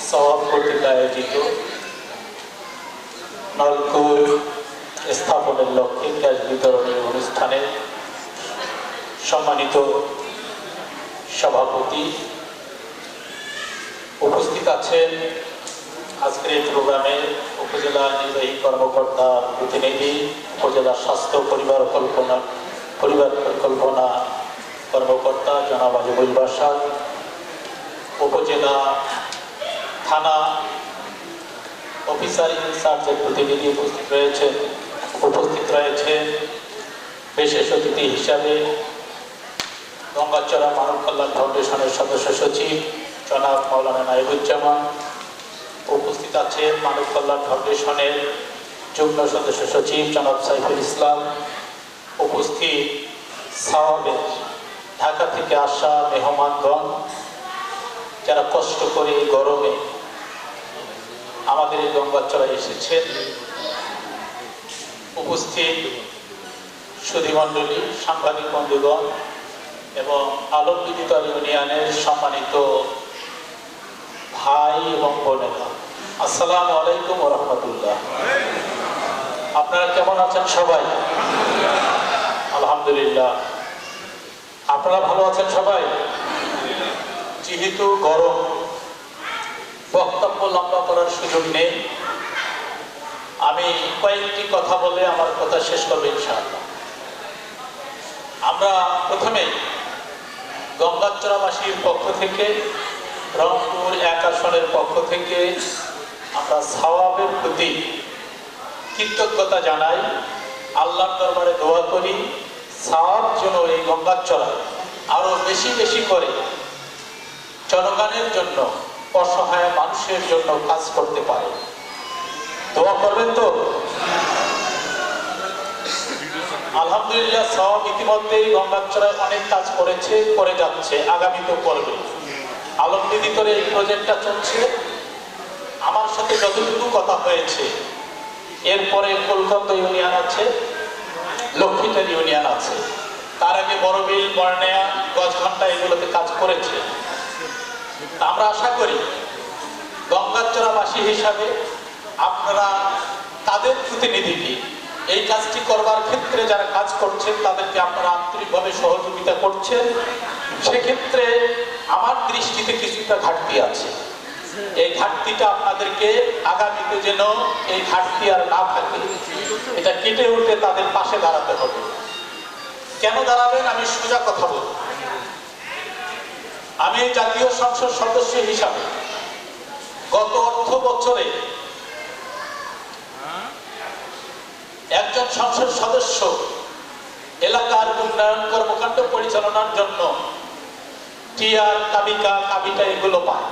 সওয়াব কর্তৃক আয়োজিত নলকূপ স্থাপনের লক্ষ্যে গ্যাস বিতরণের অনুষ্ঠানে সম্মানিত সভাপতি উপস্থিত আছেন। আজকের এই প্রোগ্রামে উপজেলা নির্বাহী কর্মকর্তা প্রতিনিধি, উপজেলা স্বাস্থ্য পরিবার পরিকল্পনা কর্মকর্তা জনাব আজিবুল বাশার, উপজেলা থানা অফিসার ইনচার্জের প্রতিনিধি উপস্থিত রয়েছেন বিশেষ অতিথি হিসাবে গঙ্গাচড়া মানব কল্যাণ ফাউন্ডেশনের সদস্য সচিব জনাব মাওলানা নাইবুজ্জামান, উপস্থিত আছেন মানব কল্যাণ ফাউন্ডেশনের যুগ্ম সদস্য সচিব জনাব সাইফুল ইসলাম, উপস্থিত সাওয়াবের ঢাকা থেকে আসা মেহমানগণ যারা কষ্ট করে গরমে আমাদের এই গঙ্গাচড়ায় এসেছেন, উপস্থিত সুধীমণ্ডলী, সাংবাদিক বন্ধুগণ এবং আলমবিদিত ইউনিয়নের সম্মানিত ভাই এবং বোনেরা, আসসালামু আলাইকুম ওয়া রাহমাতুল্লাহ। আপনারা কেমন আছেন সবাই? আলহামদুলিল্লাহ। আপনারা ভালো আছেন সবাই? যেহেতু গরম, বক্তব্য লম্বা করার সুযোগ নেই, আমি কয়েকটি কথা বলে আমার কথা শেষ করবো ইনশাআল্লাহ। আমরা প্রথমে গঙ্গাচড়াবাসীর পক্ষ থেকে, রংপুর 1 আসনের পক্ষ থেকে আমরা সওয়াবের প্রতি কৃতজ্ঞতা জানাই, আল্লাহর দরবারে দোয়া করি সওয়াব যেন এই গঙ্গাচড়া আরো বেশি বেশি করে জনগণের জন্য, অসহায় মানুষের জন্য কাজ করতে পারে। দোয়া করবেন তো? আলহামদুলিল্লাহ, সওয়াব ইতিমধ্যেই গঙ্গাচড়ায় অনেক কাজ করেছে, করে যাচ্ছে, আগামীতেও করবে। আলমবিদিতর এই প্রজেক্টটা চলছে, আমার সাথে যতটুকু কথা হয়েছে, এরপরে কলকাতা ইউনিয়ন আছে, লক্ষ্মীটার ইউনিয়ন আছে, তার আগে বড়বিল, বর্ণেয়া, গজঘন্টা এগুলোতে কাজ করেছে। আমরা আশা করি গঙ্গাচড়াবাসী হিসাবে আপনারা তাদের প্রতিনিধিকে এই কাজটি করবার ক্ষেত্রে যারা কাজ করছেন তাদেরকে আপনারা আন্তরিকভাবে সহযোগিতা করছেন। সেক্ষেত্রে আমার দৃষ্টিতে কিছুটা ঘাটতি আছে, এই ঘাটতিটা আপনাদেরকে আগামীতে যেন এই ঘাটতি আর না থাকে, এটা কেটে উঠে তাদের পাশে দাঁড়াতে হবে। কেন দাঁড়াবেন? আমি সোজা কথা বলব। আমি জাতীয় সংসদ সদস্য হিসাবে গত অর্থ বছরে একজন সংসদ সদস্য এলাকার উন্নয়ন কর্মকাণ্ড পরিচালনার জন্য টিআর, কাবিটা এগুলো পায়,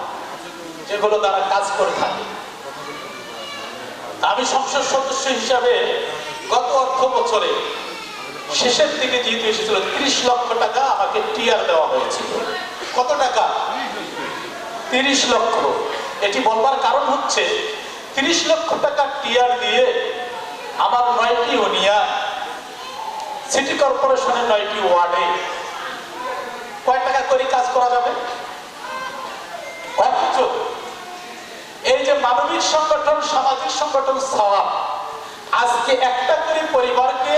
যেগুলো তারা কাজ করে থাকে। আমি সংসদ সদস্য হিসাবে গত অর্থ বছরে শেষের দিকে যেহেতু এসেছিল 30 লক্ষ টাকা আমাকে টিআর দেওয়া হয়েছিল। কত টাকা? 30 লক্ষ। এটি বলবার কারণ হচ্ছে 30 লক্ষ টাকা টিআর দিয়ে আমার 9টি ইউনিয়ন, সিটি কর্পোরেশনের 9টি ওয়ার্ডে কয় টাকা করে কাজ করা যাবে? অথচ এই যে মানবিক সংগঠন, সামাজিক সংগঠন সওয়াব আজকে একটা করে পরিবারকে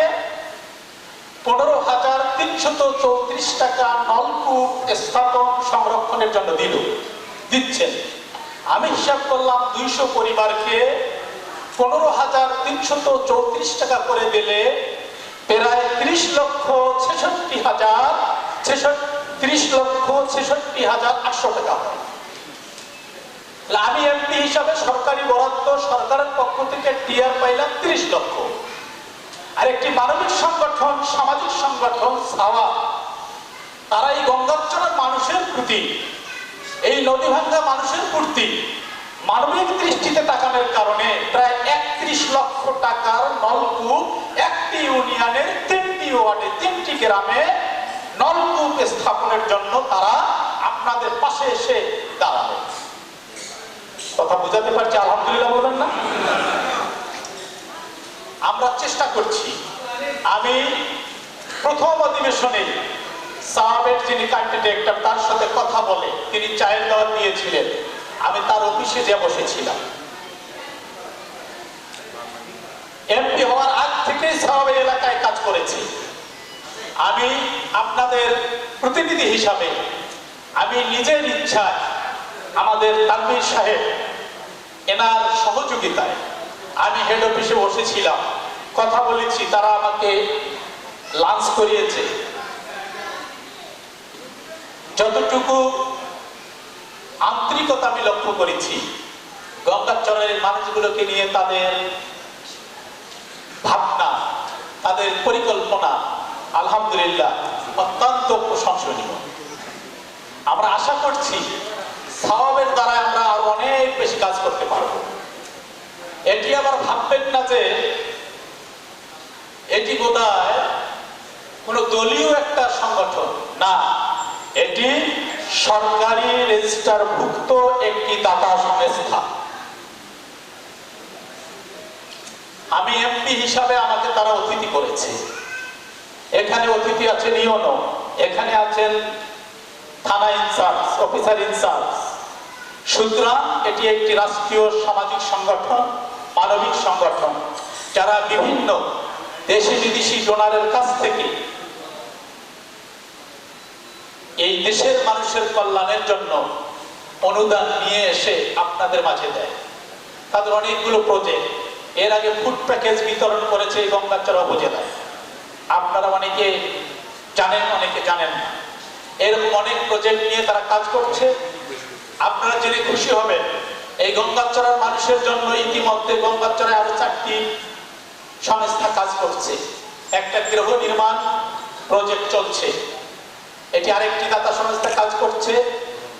15,334 টাকা নলকূপ স্থাপন সংরক্ষণের জন্য দিচ্ছেন। আমি হিসাব করলাম 200 পরিবারকে 15,334 টাকা করে দিলে প্রায় 30,66,800 টাকা হয়। আমি এমপি হিসাবে সরকারি বরাদ্দ, সরকারের পক্ষ থেকে টিআর পাইলাম 30 লক্ষ। আর একটি মানবিক সংগঠন, সামাজিক সংগঠন সওয়াব, তারা এই গঙ্গাচড়ার মানুষের প্রতি, এই নদীভাঙ্গা মানুষের প্রতি মানবিক দৃষ্টিতে তাকানোর কারণে প্রায় 31 লক্ষ টাকার নলকূপ একটি ইউনিয়নের 3টি ওয়ার্ডে, 3টি গ্রামে নলকূপ স্থাপনের জন্য তারা আপনাদের পাশে এসে দাঁড়াবে। কথা বুঝাতে পারছি? আলহামদুলিল্লাহ বলেন না? আমরা চেষ্টা করছি। আমি প্রথম অধিবেশনে সাহাবের যিনি কান্ট্রি ডিরেক্টর, তার সাথে কথা বলে তিনি চায়ের দাওয়াত দিয়েছিলেন। আমি তার অফিসে যে বসেছিলাম। এমপি হওয়ার আগ থেকেই সাহাবা এলাকায় কাজ করেছি। আমি আপনাদের প্রতিনিধি হিসাবে আমি নিজের ইচ্ছায় আমাদের তানভীর সাহেব এনার সহযোগিতায় আমি হেড অফিসে বসেছিলাম, কথা বলেছি, তারা আমাকে লাঞ্চ করিয়েছে। যতটুকু আন্তরিকতা আমি লক্ষ্য করেছি গঙ্গাচরের মানুষগুলোকে নিয়ে, তাদের ভাবনা, তাদের পরিকল্পনা আলহামদুলিল্লাহ অত্যন্ত প্রশংসনীয়। আমরা আশা করছি সওয়াবের দ্বারা আমরা আরো অনেক বেশি কাজ করতে পারব। এটি আবার ভাববেন না যে এটি বোধহয় কোনো দলীয় একটা সংগঠন, না, এটি সরকারি রেজিস্টারভুক্ত একটি দাতা সংস্থা। আমি এমপি হিসাবে আমাকে তারা অতিথি করেছে। এখানে অতিথি আছেন ইউনো, এখানে আছেন থানা ইনচার্জ, অফিসার ইনচার্জ। সুতরাং এটি একটি রাষ্ট্রীয় সামাজিক সংগঠন, মানবিক সংগঠন, যারা বিভিন্ন দেশি বিদেশি ডোনারের কাছ থেকে এই দেশের মানুষের কল্যাণের জন্য অনুদান নিয়ে এসে আপনাদের মাঝে দেয়। তাদের অনেকগুলো প্রজেক্ট, এর আগে ফুড প্যাকেজ বিতরণ করেছে এই গঙ্গাচড়া উপজেলায়। আপনারা অনেকে জানেন, অনেকে জানেন না। এরকম অনেক প্রজেক্ট নিয়ে তারা কাজ করছে। আপনারা জেনে খুশি হবেন এই গঙ্গাচড়ার মানুষের জন্য ইতিমধ্যে গঙ্গাচড়ায় আরো 4টি সংস্থা কাজ করছে। একটা গৃহ নির্মাণ প্রজেক্ট চলছে, এটি আরেকটি দাতা সংস্থা কাজ করছে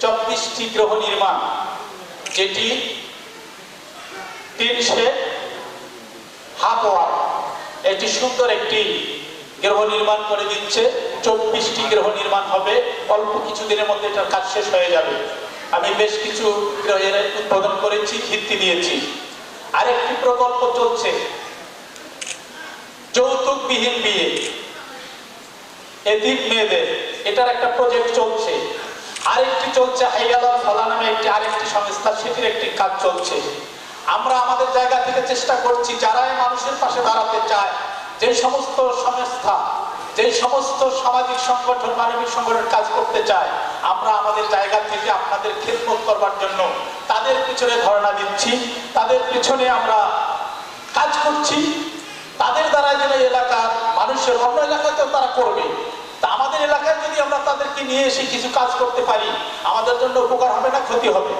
24টি গৃহ নির্মাণ, যেটি 300 হাফ ওয়ার্ক, এটি সুন্দর একটি গৃহ নির্মাণ করে দিচ্ছে। 24টি গৃহ নির্মাণ হবে, অল্প কিছুদিনের মধ্যে এটার কাজ শেষ হয়ে যাবে। আমি বেশ কিছু গৃহের উদ্বোধন করেছি, ভিত্তি দিয়েছি। আরেকটি প্রকল্প চলছে যৌতুকবিহীন বিয়ে, এতিম মেয়েদের, এটার একটা প্রজেক্ট চলছে। আরেকটি চলছে হাইয়ালাল ফালা নামে একটি আরেকটি সংস্থা, সেটির একটি কাজ চলছে। আমরা আমাদের জায়গা থেকে চেষ্টা করছি যারা মানুষের পাশে দাঁড়াতে চায়, যে সমস্ত সংস্থা, যে সমস্ত সামাজিক সংগঠন, মানবিক সংগঠন কাজ করতে চায়, আমরা আমাদের জায়গা থেকে আপনাদের খেদমত করবার জন্য তাদের পিছনে ধর্ণা দিচ্ছি, তাদের পিছনে আমরা কাজ করছি। তাদের দ্বারা যেন এলাকার মানুষের, অন্য এলাকাতেও তারা করবে, তা আমাদের এলাকায় যদি আমরা তাদেরকে নিয়ে এসে কিছু কাজ করতে পারি, আমাদের জন্য উপকার হবে না ক্ষতি হবে?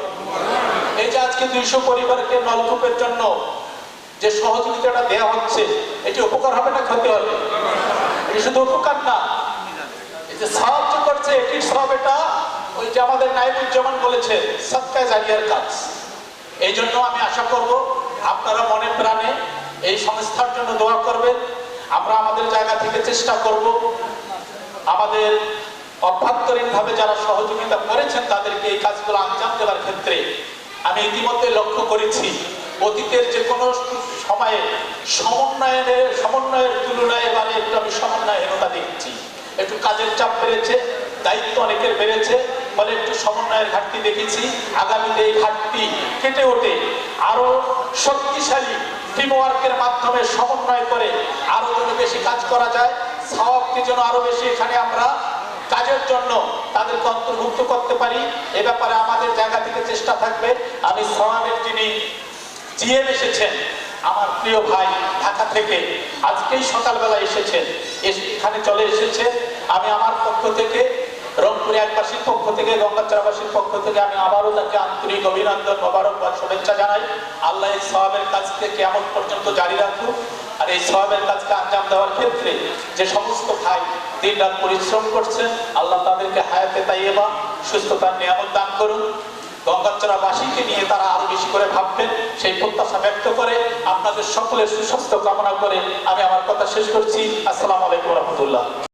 এই যে আজকে 200 পরিবারকে নলকূপের জন্য যে সহযোগিতাটা দেওয়া হচ্ছে, এটি উপকার হবে না ক্ষতি হবে? এটি শুধু উপকার না, এই যে সাহায্য করছে, এটির সব এটা ওই যে আমাদের নাইবুজ্জামান বলেছে সদকায়ে জারিয়ার কাজ। এই জন্য আমি আশা করব আপনারা মনে প্রাণে এই সংস্থার জন্য দোয়া করবেন। আমরা আমাদের জায়গা থেকে চেষ্টা করব আমাদের অভ্যন্তরীণভাবে যারা সহযোগিতা করেছেন তাদেরকে এই কাজগুলো আঞ্জাম দেওয়ার ক্ষেত্রে। আমি ইতিমধ্যে লক্ষ্য করেছি অতীতের যে কোনো সময়ে সমন্বয়ের তুলনায় এবারে একটু আমি সমন্বয়হীনতা দেখছি। একটু কাজের চাপ বেড়েছে, দায়িত্ব অনেকের বেড়েছে, ফলে একটু সমন্বয়ের ঘাটতি দেখেছি। আগামীতে এই ঘাটতি কেটে ওঠে আরো শক্তিশালী টিমওয়ার্কের মাধ্যমে সমন্বয় করে আরো যেন বেশি কাজ করা যায়, সওয়াবকে যেন আরো বেশি এখানে আমরা কাজের জন্য তাদেরকে অন্তর্ভুক্ত করতে পারি, এ ব্যাপারে আমাদের জায়গা থেকে চেষ্টা থাকবে। আমি সওয়াবের যিনি জিএম এসেছেন, আমার প্রিয় ভাই ঢাকা থেকে আজকেই সকালবেলা এসেছেন, এখানে চলে এসেছে। আমি আমার পক্ষ থেকে, রংপুর একবাসীর পক্ষ থেকে, গঙ্গাচড়াবাসীর পক্ষ থেকে আমি আবারও তাকে আন্তরিক অভিনন্দন, মোবারকবাদ, শুভেচ্ছা জানাই। আল্লাহ এই সওয়াবের কাজকে কিয়ামত পর্যন্ত জারি রাখুক। আর এই সওয়াবের কাজকে আঞ্জাম দেওয়ার ক্ষেত্রে যে সমস্ত ভাই দিন রাত পরিশ্রম করছেন, আল্লাহ তাদেরকে হায়াতে তাইয়্যিবা, সুস্থতার নিয়ামত দান করুন। গঙ্গাচড়াবাসীকে নিয়ে তারা আরো বেশি করে ভাববেন, সেই প্রত্যাশা ব্যক্ত করে আপনাদের সকলের সুস্বাস্থ্য কামনা করে আমি আমার কথা শেষ করছি। আসসালামু আলাইকুম রহমতুল্লাহ।